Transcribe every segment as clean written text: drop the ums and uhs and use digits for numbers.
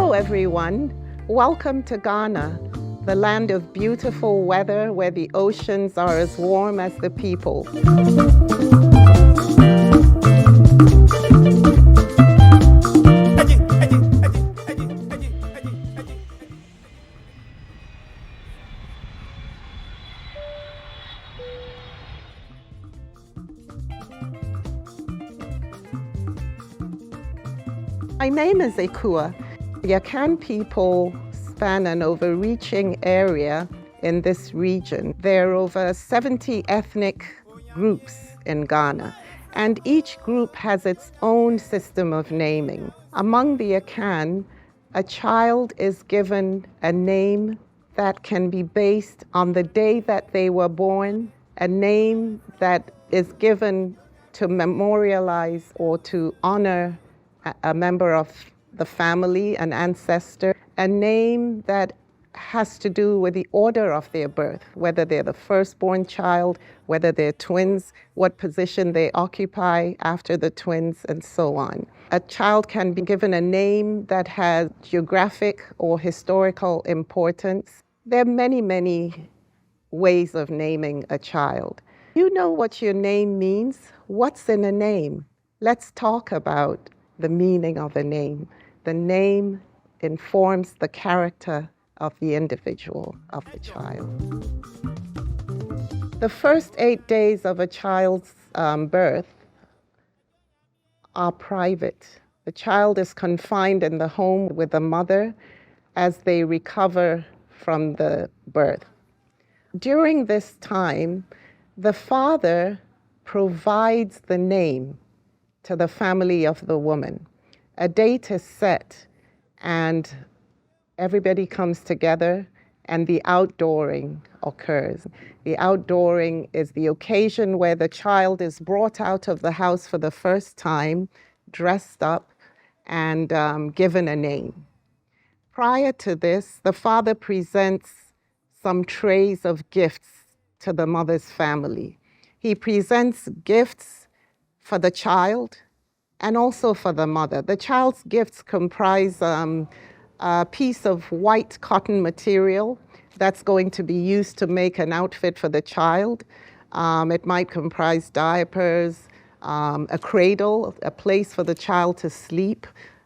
Hello, everyone. Welcome to Ghana, the land of beautiful weather where the oceans are as warm as the people. My name is Ekua. The Akan people span an overreaching area in this region. There are over 70 ethnic groups in Ghana, and each group has its own system of naming. Among the Akan, a child is given a name that can be based on the day that they were born, a name that is given to memorialize or to honor a member of the family, an ancestor, a name that has to do with the order of their birth, whether they're the firstborn child, whether they're twins, what position they occupy after the twins, and so on. A child can be given a name that has geographic or historical importance. There are many, many ways of naming a child. You know what your name means? What's in a name? Let's talk about the meaning of a name. The name informs the character of the individual, of the child. The first 8 days of a child's birth are private. The child is confined in the home with the mother as they recover from the birth. During this time, the father provides the name to the family of the woman. A date is set and everybody comes together and the outdooring occurs. The outdooring is the occasion where the child is brought out of the house for the first time, dressed up, and given a name. Prior to this, the father presents some trays of gifts to the mother's family. He presents gifts for the child and also for the mother. The child's gifts comprise a piece of white cotton material that's going to be used to make an outfit for the child. It might comprise diapers, a cradle, a place for the child to sleep,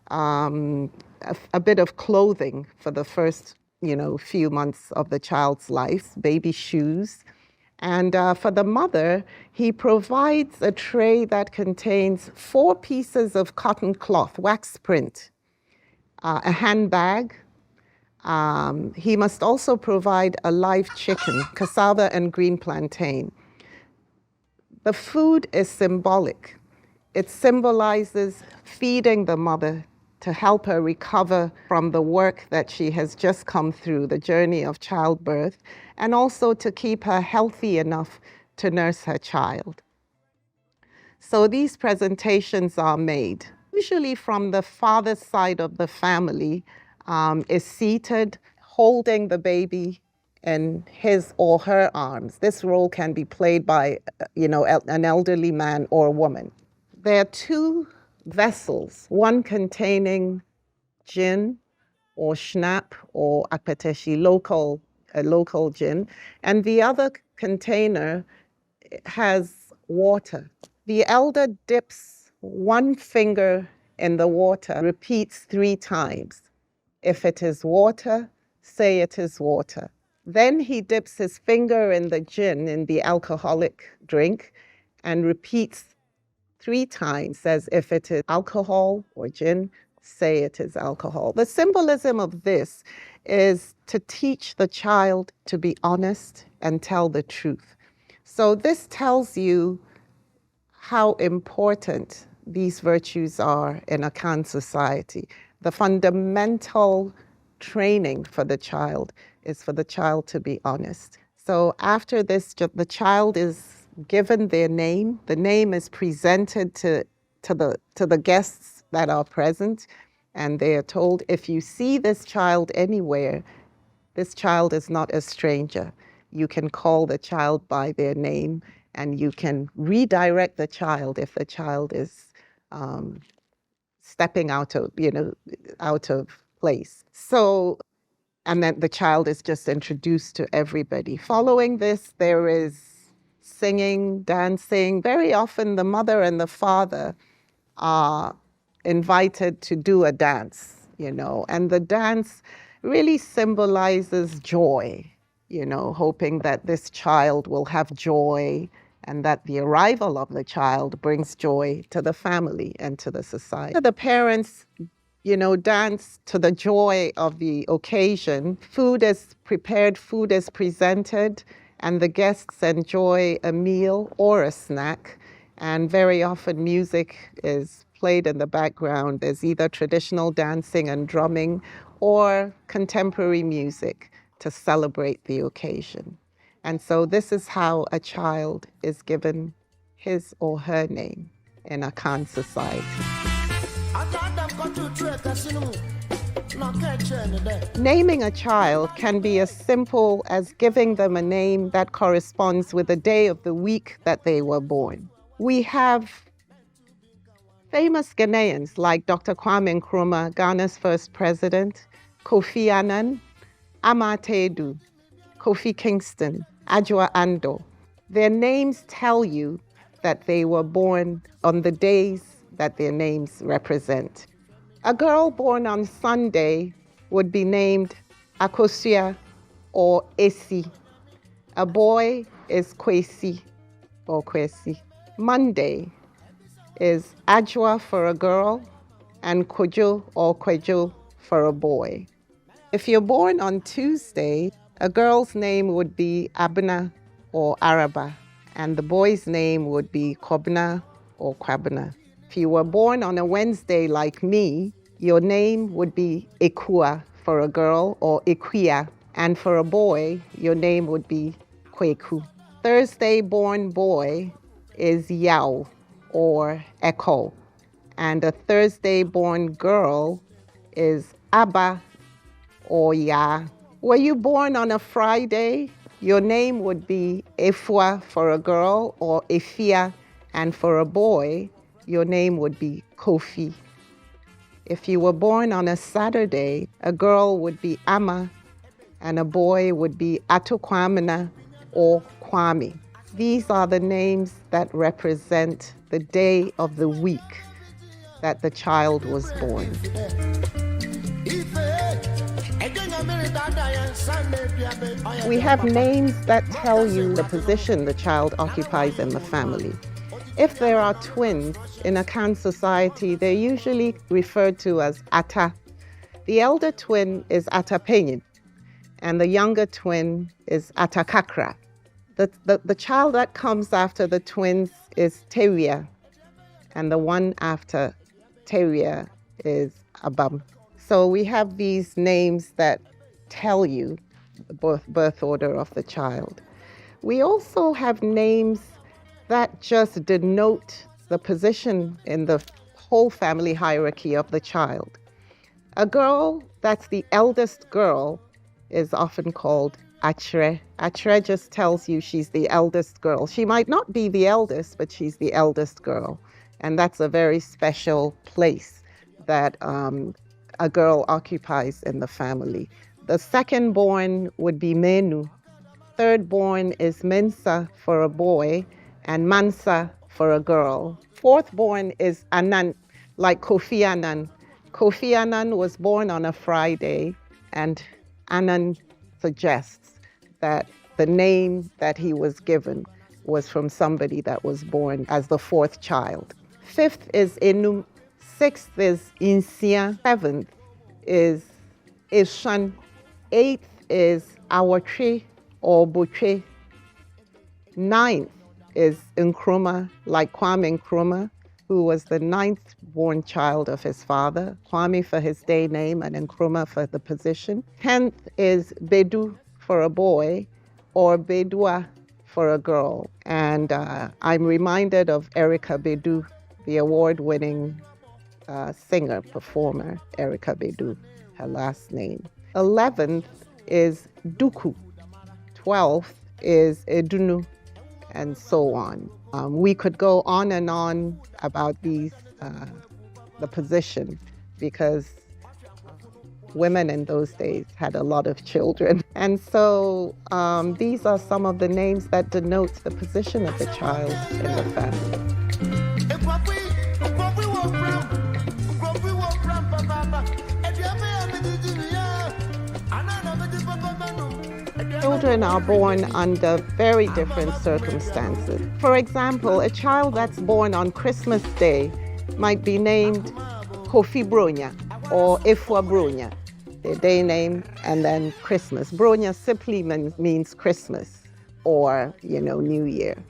a bit of clothing for the first few months of the child's life, baby shoes. And for the mother, he provides a tray that contains 4 pieces of cotton cloth, wax print, a handbag. He must also provide a live chicken, cassava and green plantain. The food is symbolic. It symbolizes feeding the mother to help her recover from the work that she has just come through, the journey of childbirth, and also to keep her healthy enough to nurse her child. So these presentations are made. Usually from the father's side of the family is seated, holding the baby in his or her arms. This role can be played by an elderly man or woman. There are 2 vessels, one containing gin or schnapp or akpeteshi, a local gin, and the other container has water. The elder dips 1 finger in the water, repeats 3 times. If it is water, say it is water. Then he dips his finger in the gin, in the alcoholic drink, and repeats 3 times, says if it is alcohol or gin, say it is alcohol. The symbolism of this is to teach the child to be honest and tell the truth. So this tells you how important these virtues are in Akan society. The fundamental training for the child is for the child to be honest. So after this, the child is given their name. The name is presented to the guests that are present, and they are told, if you see this child anywhere, this child is not a stranger. You can call the child by their name, and you can redirect the child if the child is stepping out of place. So, and then the child is just introduced to everybody. Following this, there is singing, dancing. Very often the mother and the father are invited to do a dance, and the dance really symbolizes joy, hoping that this child will have joy and that the arrival of the child brings joy to the family and to the society. The parents dance to the joy of the occasion. Food is prepared, food is presented, and the guests enjoy a meal or a snack. And very often music is played in the background. There's either traditional dancing and drumming or contemporary music to celebrate the occasion. And so this is how a child is given his or her name in Akan society. Naming a child can be as simple as giving them a name that corresponds with the day of the week that they were born. We have famous Ghanaians like Dr. Kwame Nkrumah, Ghana's first president, Kofi Annan, Amatedu, Kofi Kingston, Adjoa Ando. Their names tell you that they were born on the days that their names represent. A girl born on Sunday would be named Akosua or Esi. A boy is Kwesi or Kwesi. Monday is Adjoa for a girl and Kojo or Kwejo for a boy. If you're born on Tuesday, a girl's name would be Abna or Araba, and the boy's name would be Kobna or Kwabna. If you were born on a Wednesday like me, your name would be Ekua for a girl or Equia, and for a boy, your name would be Kweku. Thursday-born boy is Yao or Echo, and a Thursday-born girl is Abba or Ya. Were you born on a Friday, your name would be Efua for a girl or Efia, and for a boy, your name would be Kofi. If you were born on a Saturday, a girl would be Ama, and a boy would be Atokwamina or Kwame. These are the names that represent the day of the week that the child was born. We have names that tell you the position the child occupies in the family. If there are twins in Akan society, they're usually referred to as Ata. The elder twin is Atapenyin, and the younger twin is Atakakra. The child that comes after the twins is Teria, and the one after Teria is Abam. So we have these names that tell you the birth order of the child. We also have names that just denote the position in the whole family hierarchy of the child. A girl that's the eldest girl is often called Achre. Achre just tells you she's the eldest girl. She might not be the eldest, but she's the eldest girl. And that's a very special place that a girl occupies in the family. The second born would be Menu. Third born is Mensa for a boy and Mansa for a girl. Fourth born is Anan, like Kofi Annan. Kofi Annan was born on a Friday, and Annan suggests that the name that he was given was from somebody that was born as the fourth child. Fifth is Enum. Sixth is Insia. Seventh is Ishan. Eighth is Awatre or Botre. Ninth is Nkrumah, like Kwame Nkrumah, who was the ninth born child of his father, Kwame for his day name and Nkrumah for the position. 10th is Bedu for a boy or Bedua for a girl. And I'm reminded of Erica Bedu, the award-winning singer, performer, Erica Bedu, her last name. 11th is Duku. 12th is Edunu, and so on. We could go on and on about these, the position, because women in those days had a lot of children. And so these are some of the names that denote the position of the child in the family. Children are born under very different circumstances. For example, a child that's born on Christmas Day might be named Kofi Bronya or Ifwa Bronya, their day name, and then Christmas. Bronya simply means Christmas or, New Year.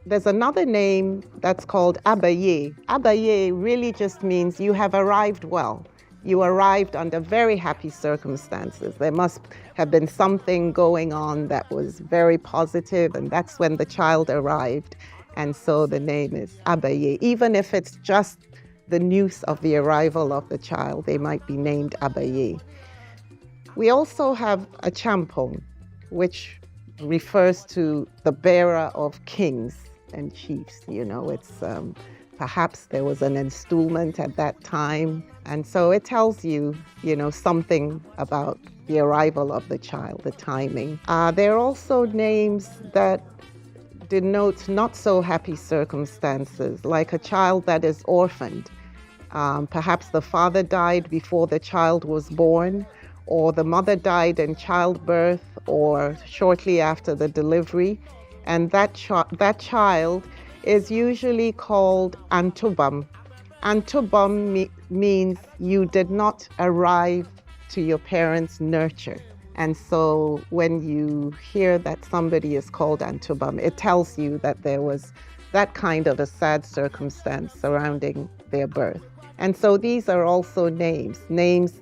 There's another name that's called Abaye. Abaye really just means you have arrived well. You arrived under very happy circumstances. There must have been something going on that was very positive, and that's when the child arrived. And so the name is Abaye. Even if it's just the news of the arrival of the child, they might be named Abaye. We also have a champong, which refers to the bearer of kings and chiefs. It's perhaps there was an installment at that time. And so it tells you, something about the arrival of the child, the timing. There are also names that denote not so happy circumstances, like a child that is orphaned. Perhaps the father died before the child was born, or the mother died in childbirth or shortly after the delivery. And that child is usually called Antubam. Antubam means you did not arrive to your parents' nurture. And so when you hear that somebody is called Antubam, it tells you that there was that kind of a sad circumstance surrounding their birth. And so these are also names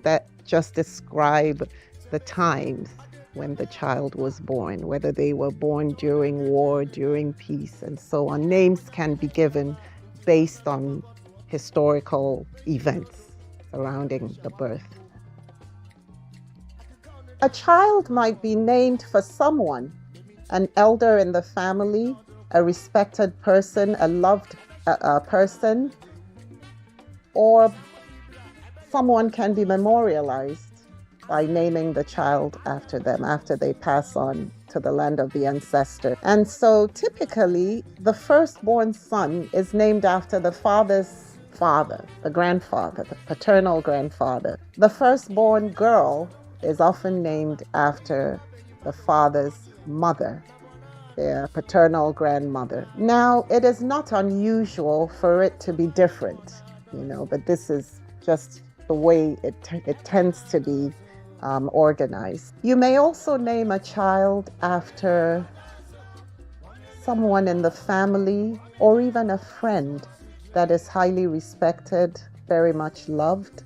that just describe the times when the child was born, whether they were born during war, during peace, and so on. Names can be given based on historical events surrounding the birth. A child might be named for someone, an elder in the family, a respected person, a loved person, or someone can be memorialized by naming the child after them, after they pass on to the land of the ancestor. And so typically, the firstborn son is named after the father's father, the grandfather, the paternal grandfather. The firstborn girl is often named after the father's mother, their paternal grandmother. Now, it is not unusual for it to be different, but this is just the way it tends to be organized. You may also name a child after someone in the family or even a friend that is highly respected, very much loved.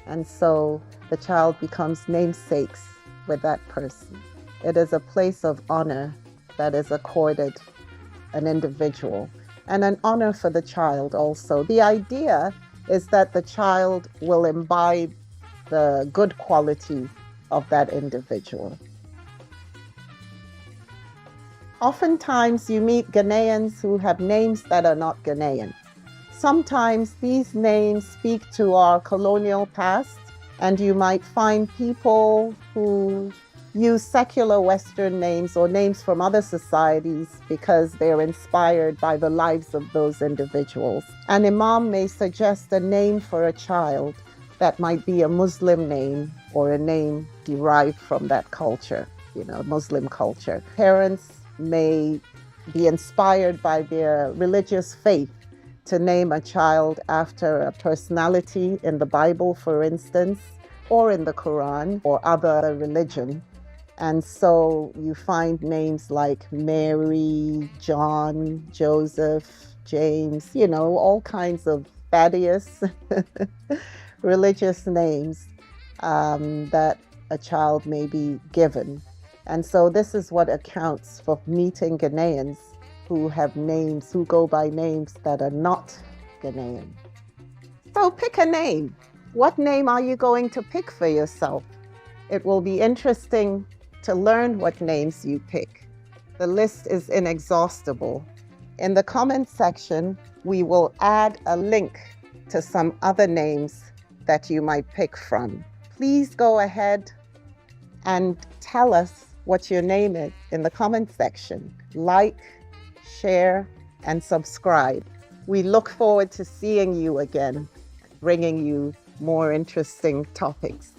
And so the child becomes namesakes with that person. It is a place of honor that is accorded an individual, and an honor for the child also. The idea is that the child will imbibe the good quality of that individual. Oftentimes you meet Ghanaians who have names that are not Ghanaian. Sometimes these names speak to our colonial past, and you might find people who use secular Western names or names from other societies because they're inspired by the lives of those individuals. An imam may suggest a name for a child that might be a Muslim name or a name derived from that culture, Muslim culture. Parents may be inspired by their religious faith to name a child after a personality in the Bible, for instance, or in the Quran or other religion. And so you find names like Mary, John, Joseph, James, all kinds of Thaddeus, religious names that a child may be given. And so this is what accounts for meeting Ghanaians who have names, who go by names that are not Ghanaian. So pick a name. What name are you going to pick for yourself? It will be interesting to learn what names you pick. The list is inexhaustible. In the comment section, we will add a link to some other names that you might pick from. Please go ahead and tell us what your name is in the comment section. Like, share, and subscribe. We look forward to seeing you again, bringing you more interesting topics.